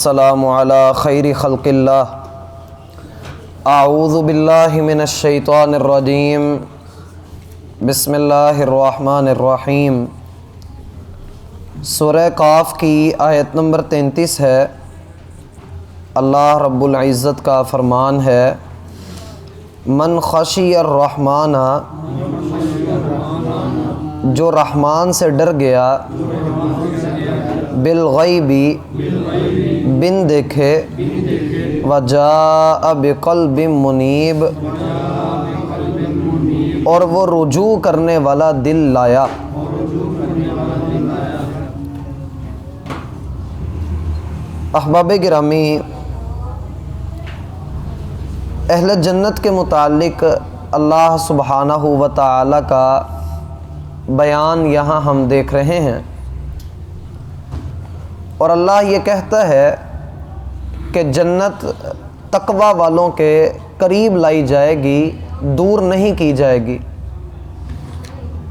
السلام علی خیر خلق اللہ اعوذ باللہ من الشیطان الرجیم بسم اللہ الرحمن الرحیم۔ سورہ قاف کی آیت نمبر 33 ہے۔ اللہ رب العزت کا فرمان ہے، من خشی الرحمن، جو رحمان سے ڈر گیا، بالغیبی، بن دیکھے، وجاء بقلب منیب، اور وہ رجوع کرنے والا دل لایا۔ احباب گرامی، اہل جنت کے متعلق اللہ سبحانہ و تعالی کا بیان یہاں ہم دیکھ رہے ہیں، اور اللہ یہ کہتا ہے کہ جنت تقوی والوں کے قریب لائی جائے گی، دور نہیں کی جائے گی،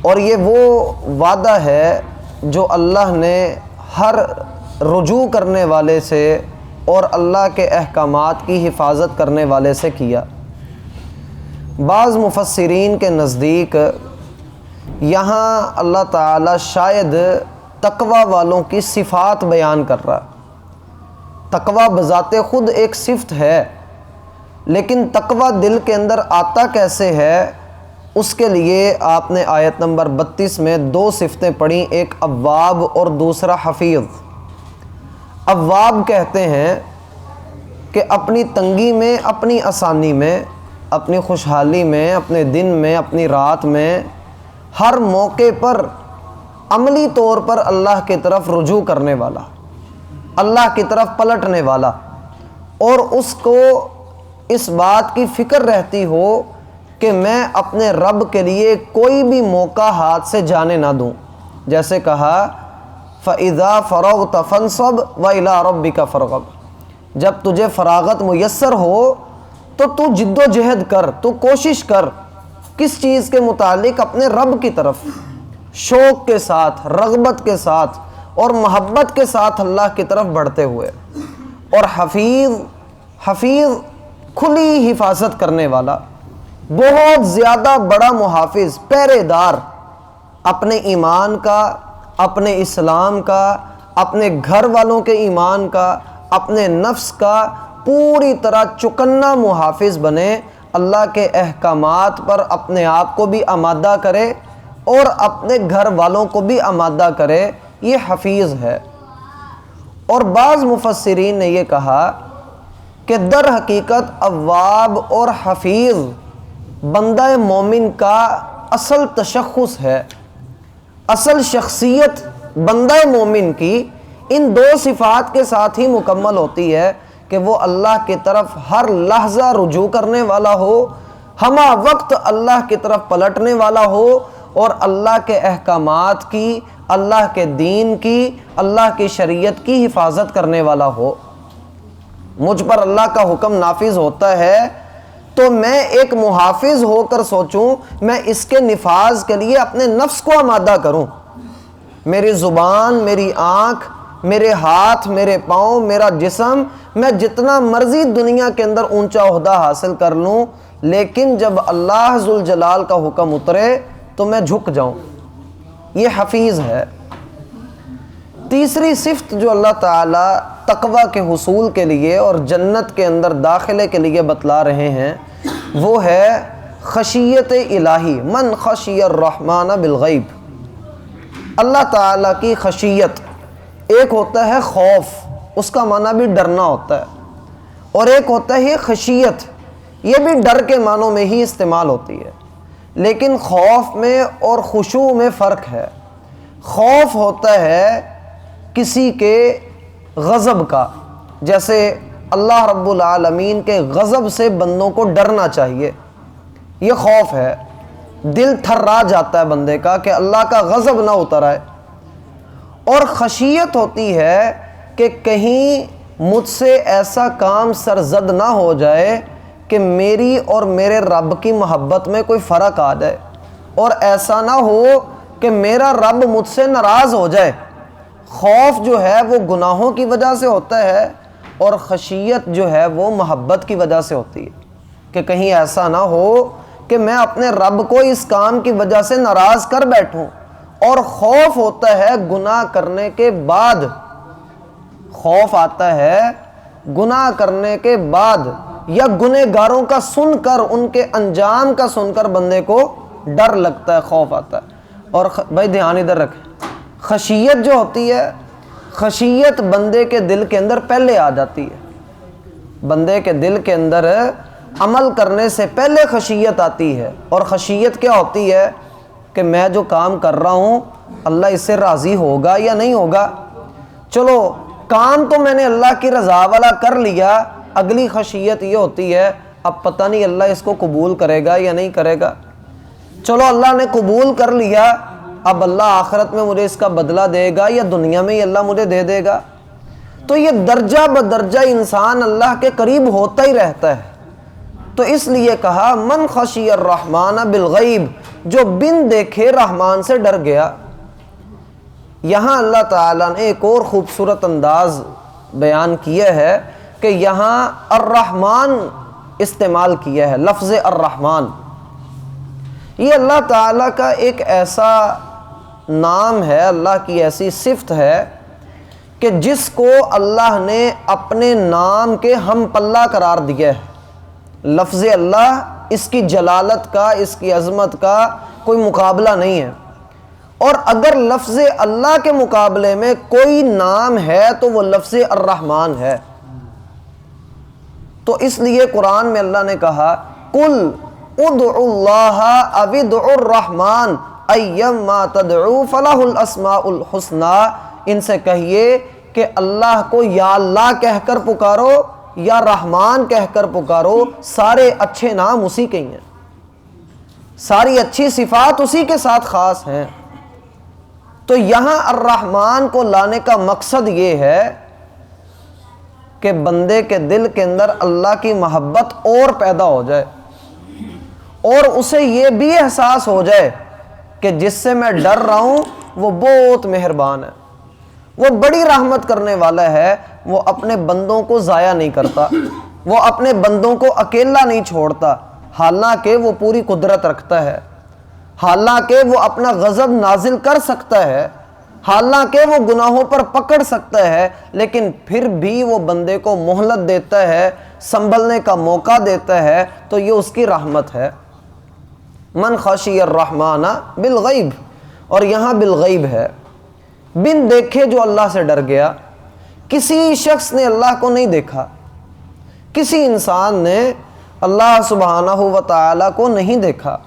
اور یہ وہ وعدہ ہے جو اللہ نے ہر رجوع کرنے والے سے اور اللہ کے احکامات کی حفاظت کرنے والے سے کیا۔ بعض مفسرین کے نزدیک یہاں اللہ تعالی شاید تقوی والوں کی صفات بیان کر رہا۔ تقوی بذات خود ایک صفت ہے، لیکن تقوی دل کے اندر آتا کیسے ہے، اس کے لیے آپ نے آیت نمبر 32 میں دو صفتیں پڑھیں، ایک اواب اور دوسرا حفیظ۔ اواب کہتے ہیں کہ اپنی تنگی میں، اپنی آسانی میں، اپنی خوشحالی میں، اپنے دن میں، اپنی رات میں، ہر موقع پر عملی طور پر اللہ کی طرف رجوع کرنے والا، اللہ کی طرف پلٹنے والا، اور اس کو اس بات کی فکر رہتی ہو کہ میں اپنے رب کے لیے کوئی بھی موقع ہاتھ سے جانے نہ دوں۔ جیسے کہا فَإِذَا فَرَغْتَ فَانْصَبْ وَإِلَىٰ رَبِّكَ فَارْغَب، جب تجھے فراغت میسر ہو تو جد و جہد کر، تو کوشش کر، کس چیز کے متعلق؟ اپنے رب کی طرف شوق کے ساتھ، رغبت کے ساتھ اور محبت کے ساتھ اللہ کی طرف بڑھتے ہوئے۔ اور حفیظ کھلی حفاظت کرنے والا، بہت زیادہ بڑا محافظ، پہرے دار، اپنے ایمان کا، اپنے اسلام کا، اپنے گھر والوں کے ایمان کا، اپنے نفس کا پوری طرح چکنا محافظ بنے، اللہ کے احکامات پر اپنے آپ کو بھی آمادہ کرے اور اپنے گھر والوں کو بھی آمادہ کرے، یہ حفیظ ہے۔ اور بعض مفسرین نے یہ کہا کہ در حقیقت اواب اور حفیظ بندہ مومن کا اصل تشخص ہے، اصل شخصیت بندہ مومن کی ان دو صفات کے ساتھ ہی مکمل ہوتی ہے کہ وہ اللہ کی طرف ہر لحظہ رجوع کرنے والا ہو، ہمہ وقت اللہ کی طرف پلٹنے والا ہو، اور اللہ کے احکامات کی، اللہ کے دین کی، اللہ کی شریعت کی حفاظت کرنے والا ہو۔ مجھ پر اللہ کا حکم نافذ ہوتا ہے تو میں ایک محافظ ہو کر سوچوں میں اس کے نفاذ کے لیے اپنے نفس کو آمادہ کروں۔ میری زبان، میری آنکھ، میرے ہاتھ، میرے پاؤں، میرا جسم، میں جتنا مرضی دنیا کے اندر اونچا عہدہ حاصل کر لوں، لیکن جب اللہ ذوالجلال کا حکم اترے تو میں جھک جاؤں۔ یہ حفیظ ہے۔ تیسری صفت جو اللہ تعالیٰ تقوی کے حصول کے لیے اور جنت کے اندر داخلے کے لیے بتلا رہے ہیں، وہ ہے خشیت الہی، من خشی الرحمن بالغیب۔ اللہ تعالیٰ کی خشیت، ایک ہوتا ہے خوف، اس کا معنی بھی ڈرنا ہوتا ہے، اور ایک ہوتا ہے خشیت، یہ بھی ڈر کے معنوں میں ہی استعمال ہوتی ہے، لیکن خوف میں اور خشوع میں فرق ہے۔ خوف ہوتا ہے کسی کے غضب کا، جیسے اللہ رب العالمین کے غضب سے بندوں کو ڈرنا چاہیے، یہ خوف ہے، دل تھرا جاتا ہے بندے کا کہ اللہ کا غضب نہ اتر آئے۔ اور خشیت ہوتی ہے کہ کہیں مجھ سے ایسا کام سرزد نہ ہو جائے کہ میری اور میرے رب کی محبت میں کوئی فرق آ جائے، اور ایسا نہ ہو کہ میرا رب مجھ سے ناراض ہو جائے۔ خوف جو ہے وہ گناہوں کی وجہ سے ہوتا ہے، اور خشیت جو ہے وہ محبت کی وجہ سے ہوتی ہے، کہ کہیں ایسا نہ ہو کہ میں اپنے رب کو اس کام کی وجہ سے ناراض کر بیٹھوں۔ اور خوف ہوتا ہے گناہ کرنے کے بعد، خوف آتا ہے گناہ کرنے کے بعد، یا گنہگاروں کا سن کر، ان کے انجام کا سن کر بندے کو ڈر لگتا ہے، خوف آتا ہے۔ اور بھائی دھیان ادھر رکھیں، خشیت جو ہوتی ہے، خشیت بندے کے دل کے اندر پہلے آ جاتی ہے، بندے کے دل کے اندر عمل کرنے سے پہلے خشیت آتی ہے۔ اور خشیت کیا ہوتی ہے کہ میں جو کام کر رہا ہوں اللہ اس سے راضی ہوگا یا نہیں ہوگا۔ چلو کام تو میں نے اللہ کی رضا والا کر لیا، اگلی خشیت یہ ہوتی ہے اب پتہ نہیں اللہ اس کو قبول کرے گا یا نہیں کرے گا۔ چلو اللہ نے قبول کر لیا، اب اللہ آخرت میں مجھے اس کا بدلہ دے گا یا دنیا میں ہی اللہ مجھے دے دے گا۔ تو یہ درجہ بدرجہ انسان اللہ کے قریب ہوتا ہی رہتا ہے۔ تو اس لیے کہا من خشی الرحمن بالغیب، جو بن دیکھے رحمان سے ڈر گیا۔ یہاں اللہ تعالیٰ نے ایک اور خوبصورت انداز بیان کیا ہے کہ یہاں الرحمن استعمال کیا ہے، لفظ الرحمن۔ یہ اللہ تعالیٰ کا ایک ایسا نام ہے، اللہ کی ایسی صفت ہے کہ جس کو اللہ نے اپنے نام کے ہم پلہ قرار دیا ہے۔ لفظ اللہ، اس کی جلالت کا، اس کی عظمت کا کوئی مقابلہ نہیں ہے۔ اور اگر لفظ اللہ کے مقابلے میں کوئی نام ہے تو وہ لفظ الرحمن ہے۔ تو اس لیے قرآن میں اللہ نے کہا قل ادعوا اللہ او ادعوا الرحمن ایما تدعوا فلہ الاسماء الحسنی، ان سے کہیے کہ اللہ کو یا اللہ کہہ کر پکارو یا رحمان کہہ کر پکارو، سارے اچھے نام اسی کے ہی ہیں، ساری اچھی صفات اسی کے ساتھ خاص ہیں۔ تو یہاں الرحمن کو لانے کا مقصد یہ ہے کہ بندے کے دل کے اندر اللہ کی محبت اور پیدا ہو جائے، اور اسے یہ بھی احساس ہو جائے کہ جس سے میں ڈر رہا ہوں وہ بہت مہربان ہے، وہ بڑی رحمت کرنے والا ہے، وہ اپنے بندوں کو ضائع نہیں کرتا، وہ اپنے بندوں کو اکیلا نہیں چھوڑتا، حالانکہ وہ پوری قدرت رکھتا ہے، حالانکہ وہ اپنا غضب نازل کر سکتا ہے، حالانکہ وہ گناہوں پر پکڑ سکتا ہے، لیکن پھر بھی وہ بندے کو مہلت دیتا ہے، سنبھلنے کا موقع دیتا ہے، تو یہ اس کی رحمت ہے۔ من خشی الرحمن بالغیب، اور یہاں بالغیب ہے، بن دیکھے جو اللہ سے ڈر گیا۔ کسی شخص نے اللہ کو نہیں دیکھا، کسی انسان نے اللہ سبحانہ و تعالی کو نہیں دیکھا،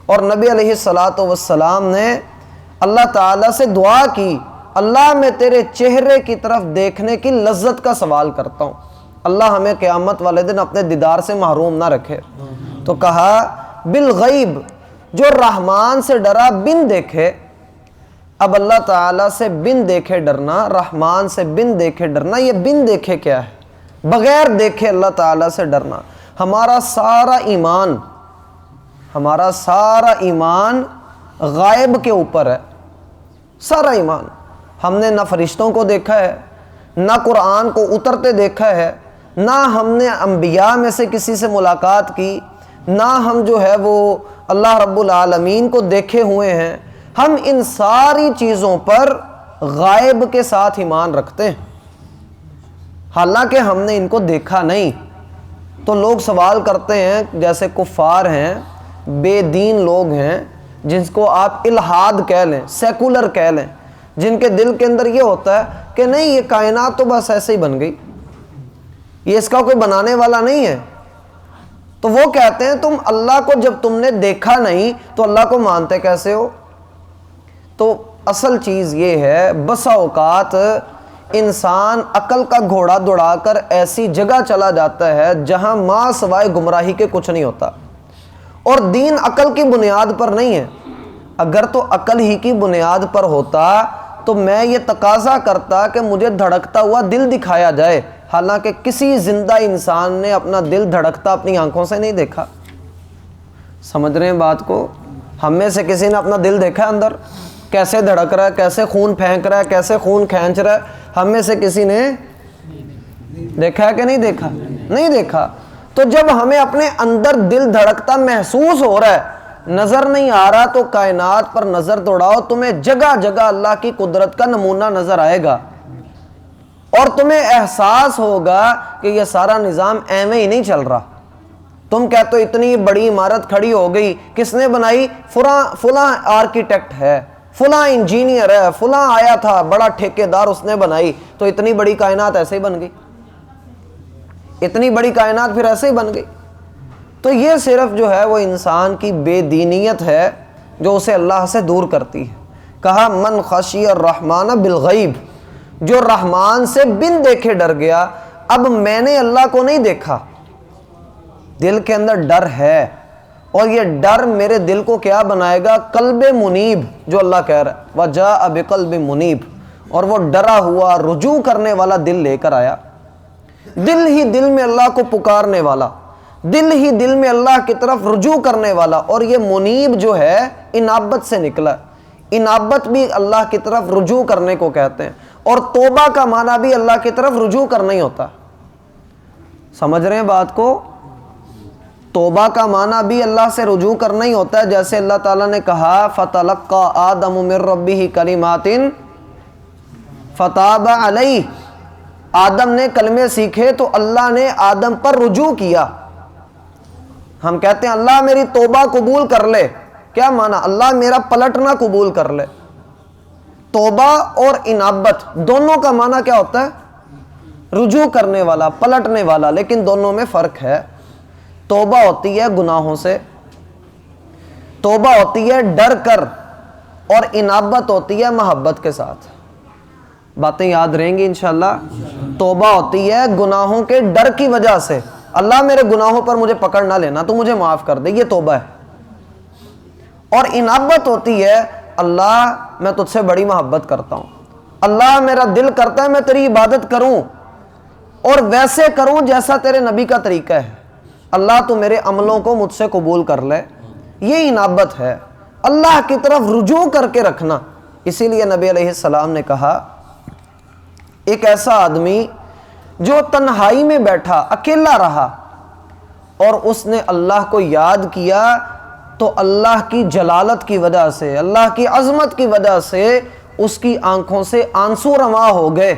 اور نبی علیہ السلام نے اللہ تعالیٰ سے دعا کی اللہ میں تیرے چہرے کی طرف دیکھنے کی لذت کا سوال کرتا ہوں، اللہ ہمیں قیامت والے دن اپنے دیدار سے محروم نہ رکھے۔ تو کہا بالغیب، جو رحمان سے ڈرا بن دیکھے۔ اب اللہ تعالیٰ سے بن دیکھے ڈرنا، رحمان سے بن دیکھے ڈرنا، یہ بن دیکھے کیا ہے؟ بغیر دیکھے اللہ تعالیٰ سے ڈرنا۔ ہمارا سارا ایمان غائب کے اوپر ہے، سارا ایمان۔ ہم نے نہ فرشتوں کو دیکھا ہے، نہ قرآن کو اترتے دیکھا ہے، نہ ہم نے انبیاء میں سے کسی سے ملاقات کی، نہ ہم جو ہے وہ اللہ رب العالمین کو دیکھے ہوئے ہیں۔ ہم ان ساری چیزوں پر غائب کے ساتھ ایمان رکھتے ہیں، حالانکہ ہم نے ان کو دیکھا نہیں۔ تو لوگ سوال کرتے ہیں، جیسے کفار ہیں، بے دین لوگ ہیں، جن کو آپ الحاد کہہ لیں، سیکولر کہہ لیں، جن کے دل کے اندر یہ ہوتا ہے کہ نہیں یہ کائنات تو بس ایسے ہی بن گئی، یہ اس کا کوئی بنانے والا نہیں ہے۔ تو وہ کہتے ہیں تم اللہ کو جب تم نے دیکھا نہیں تو اللہ کو مانتے کیسے ہو؟ تو اصل چیز یہ ہے، بسا اوقات انسان عقل کا گھوڑا دوڑا کر ایسی جگہ چلا جاتا ہے جہاں ماں سوائے گمراہی کے کچھ نہیں ہوتا، اور دین عقل کی بنیاد پر نہیں ہے۔ اگر تو عقل ہی کی بنیاد پر ہوتا تو میں یہ تقاضا کرتا کہ مجھے دھڑکتا ہوا دل دکھایا جائے، حالانکہ کسی زندہ انسان نے اپنا دل دھڑکتا اپنی آنکھوں سے نہیں دیکھا۔ سمجھ رہے ہیں بات کو؟ ہم میں سے کسی نے اپنا دل دیکھا اندر کیسے دھڑک رہا ہے، کیسے خون پھینک رہا ہے، کیسے خون کھینچ رہا ہے؟ ہم میں سے کسی نے دیکھا ہے کہ نہیں دیکھا؟ نہیں دیکھا۔ تو جب ہمیں اپنے اندر دل دھڑکتا محسوس ہو رہا ہے، نظر نہیں آ رہا، تو کائنات پر نظر دوڑاؤ، تمہیں جگہ جگہ اللہ کی قدرت کا نمونہ نظر آئے گا، اور تمہیں احساس ہوگا کہ یہ سارا نظام ایویں ہی نہیں چل رہا۔ تم کہتے ہو اتنی بڑی عمارت کھڑی ہو گئی، کس نے بنائی؟ فلاں آرکیٹیکٹ ہے، فلاں انجینئر ہے، فلاں آیا تھا بڑا ٹھیکیدار، اس نے بنائی، تو اتنی بڑی کائنات ایسے ہی بن گئی، اتنی بڑی کائنات پھر ایسے ہی بن گئی۔ تو یہ صرف جو ہے وہ انسان کی بے دینیت ہے جو اسے اللہ سے دور کرتی ہے۔ کہا من خشی الرحمن بالغیب، جو رحمان سے بن دیکھے ڈر گیا۔ اب میں نے اللہ کو نہیں دیکھا، دل کے اندر ڈر ہے، اور یہ ڈر میرے دل کو کیا بنائے گا؟ قلب منیب، جو اللہ کہہ رہا ہے وَجَاءَ بِقَلْبٍ مُنِیب، اور وہ ڈرا ہوا رجوع کرنے والا دل لے کر آیا۔ دل ہی دل میں اللہ کو پکارنے والا، دل ہی دل میں اللہ کی طرف رجوع کرنے والا، اور یہ منیب جو ہے انابت سے نکلا۔ انابت بھی اللہ کی طرف رجوع کرنے کو کہتے ہیں، اور توبہ کا معنی بھی اللہ کی طرف رجوع کرنا ہی ہوتا۔ سمجھ رہے ہیں بات کو؟ توبہ کا معنی بھی اللہ سے رجوع کرنا ہی ہوتا ہے، جیسے اللہ تعالیٰ نے کہا فَتَلَقَّى آدَمُ مِن رَبِّهِ كَلِمَاتٍ فَتَابَ عَلَيْهِ، آدم نے کلمے سیکھے تو اللہ نے آدم پر رجوع کیا۔ ہم کہتے ہیں اللہ میری توبہ قبول کر لے، کیا معنی؟ اللہ میرا پلٹنا قبول کر لے۔ توبہ اور انابت دونوں کا معنی کیا ہوتا ہے؟ رجوع کرنے والا، پلٹنے والا، لیکن دونوں میں فرق ہے۔ توبہ ہوتی ہے گناہوں سے، توبہ ہوتی ہے ڈر کر، اور انابت ہوتی ہے محبت کے ساتھ۔ باتیں یاد رہیں گی انشاءاللہ۔ توبہ ہوتی ہے گناہوں کے ڈر کی وجہ سے، اللہ میرے گناہوں پر مجھے پکڑ نہ لینا، تو مجھے معاف کر دے، یہ توبہ ہے۔ اور انابت ہوتی ہے اللہ میں تجھ سے بڑی محبت کرتا ہوں، اللہ میرا دل کرتا ہے میں تیری عبادت کروں، اور ویسے کروں جیسا تیرے نبی کا طریقہ ہے، اللہ تو میرے عملوں کو مجھ سے قبول کر لے۔ یہ انابت ہے، اللہ کی طرف رجوع کر کے رکھنا۔ اسی لیے نبی علیہ السلام نے کہا ایک ایسا آدمی جو تنہائی میں بیٹھا، اکیلا رہا، اور اس نے اللہ کو یاد کیا، تو اللہ کی جلالت کی وجہ سے، اللہ کی عظمت کی وجہ سے اس کی آنکھوں سے آنسو رواں ہو گئے۔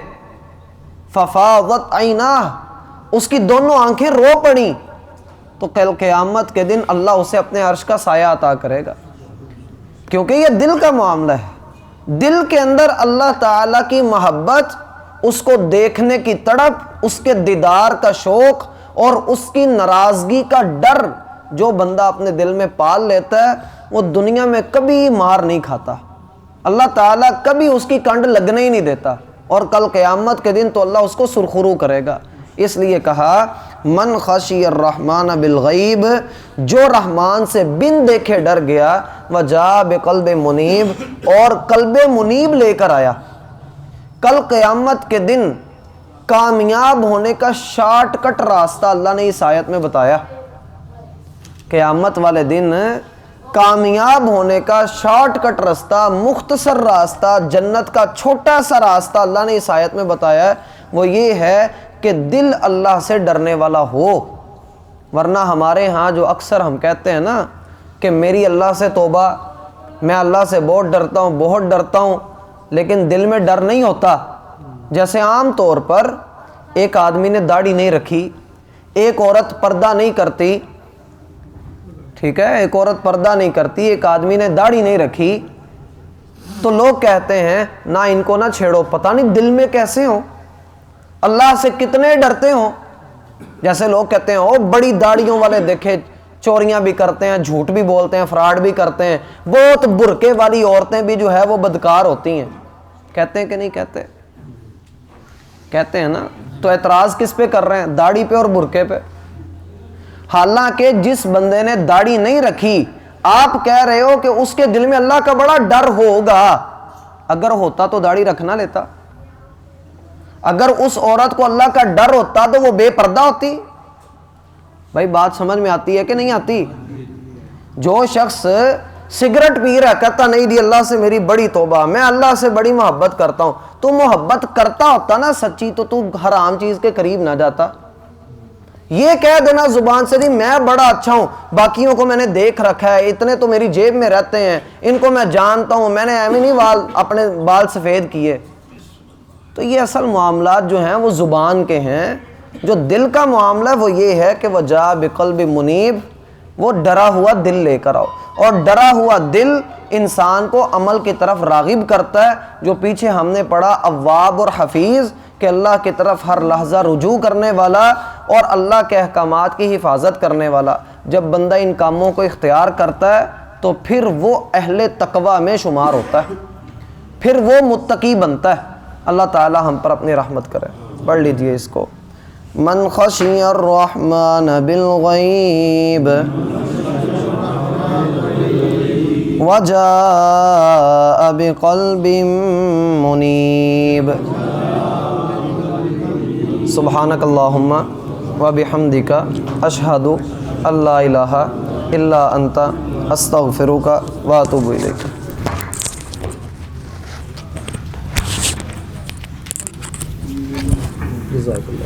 ففاضت عیناہ، اس کی دونوں آنکھیں رو پڑیں، تو کل قیامت کے دن اللہ اسے اپنے عرش کا سایہ عطا کرے گا، کیونکہ یہ دل کا معاملہ ہے۔ دل کے اندر اللہ تعالیٰ کی محبت، اس کو دیکھنے کی تڑپ، اس کے دیدار کا شوق، اور اس کی ناراضگی کا ڈر جو بندہ اپنے دل میں پال لیتا ہے، وہ دنیا میں کبھی مار نہیں کھاتا، اللہ تعالیٰ کبھی اس کی کنڈ لگنے ہی نہیں دیتا، اور کل قیامت کے دن تو اللہ اس کو سرخرو کرے گا۔ اس لیے کہا من خشی الرحمن بالغیب، جو رحمان سے بن دیکھے ڈر گیا، وجاء بقلب منیب، اور قلب منیب لے کر آیا۔ کل قیامت کے دن کامیاب ہونے کا شارٹ کٹ راستہ اللہ نے اس آیت میں بتایا۔ قیامت والے دن کامیاب ہونے کا شارٹ کٹ راستہ، مختصر راستہ، جنت کا چھوٹا سا راستہ اللہ نے اس آیت میں بتایا ہے، وہ یہ ہے کہ دل اللہ سے ڈرنے والا ہو۔ ورنہ ہمارے ہاں جو اکثر ہم کہتے ہیں نا کہ میری اللہ سے توبہ، میں اللہ سے بہت ڈرتا ہوں، لیکن دل میں ڈر نہیں ہوتا۔ جیسے عام طور پر ایک آدمی نے داڑھی نہیں رکھی، ایک عورت پردہ نہیں کرتی، ٹھیک ہے، ایک عورت پردہ نہیں کرتی، ایک آدمی نے داڑھی نہیں رکھی، تو لوگ کہتے ہیں نہ ان کو نہ چھیڑو، پتہ نہیں دل میں کیسے ہوں، اللہ سے کتنے ڈرتے ہوں۔ جیسے لوگ کہتے ہیں او بڑی داڑھیوں والے دیکھے چوریاں بھی کرتے ہیں، جھوٹ بھی بولتے ہیں، فراڈ بھی کرتے ہیں، بہت برقعے والی عورتیں بھی جو ہے وہ بدکار ہوتی ہیں۔ کہتے ہیں کہ نہیں کہتے؟ کہتے ہیں نا۔ تو اعتراض کس پہ کر رہے ہیں؟ داڑھی پہ اور برقعے پہ۔ حالانکہ جس بندے نے داڑھی نہیں رکھی، آپ کہہ رہے ہو کہ اس کے دل میں اللہ کا بڑا ڈر ہوگا، اگر ہوتا تو داڑھی رکھنا لیتا۔ اگر اس عورت کو اللہ کا ڈر ہوتا تو وہ بے پردہ ہوتی۔ بھائی بات سمجھ میں آتی ہے کہ نہیں آتی؟ جو شخص سگریٹ پی رہا ہے، کہتا نہیں جی اللہ سے میری بڑی توبہ، میں اللہ سے بڑی محبت کرتا ہوں۔ تو محبت کرتا ہوتا نا سچی تو حرام چیز کے قریب نہ جاتا۔ یہ کہہ دینا زبان سے جی میں بڑا اچھا ہوں، باقیوں کو میں نے دیکھ رکھا ہے، اتنے تو میری جیب میں رہتے ہیں، ان کو میں جانتا ہوں، میں نے ایویں نہیں اپنے بال سفید کیے، تو یہ اصل معاملات جو ہیں وہ زبان کے ہیں۔ جو دل کا معاملہ ہے وہ یہ ہے کہ وَجَاءَ بِقَلْبٍ مُنِیبٍ، وہ ڈرا ہوا دل لے کر آؤ، اور ڈرا ہوا دل انسان کو عمل کی طرف راغب کرتا ہے، جو پیچھے ہم نے پڑھا اواب اور حفیظ، کہ اللہ کی طرف ہر لحظہ رجوع کرنے والا اور اللہ کے احکامات کی حفاظت کرنے والا۔ جب بندہ ان کاموں کو اختیار کرتا ہے تو پھر وہ اہل تقوی میں شمار ہوتا ہے، پھر وہ متقی بنتا ہے۔ اللہ تعالی ہم پر اپنی رحمت کرے۔ پڑھ لیجئے اس کو، من خشی الرحمن بالغیب وجاء بقلب منیب۔ سبحانک اللہم وبحمدک اشہد ان لا الہ الا انت استغفرک واتوب الیک۔ جزاک اللہ۔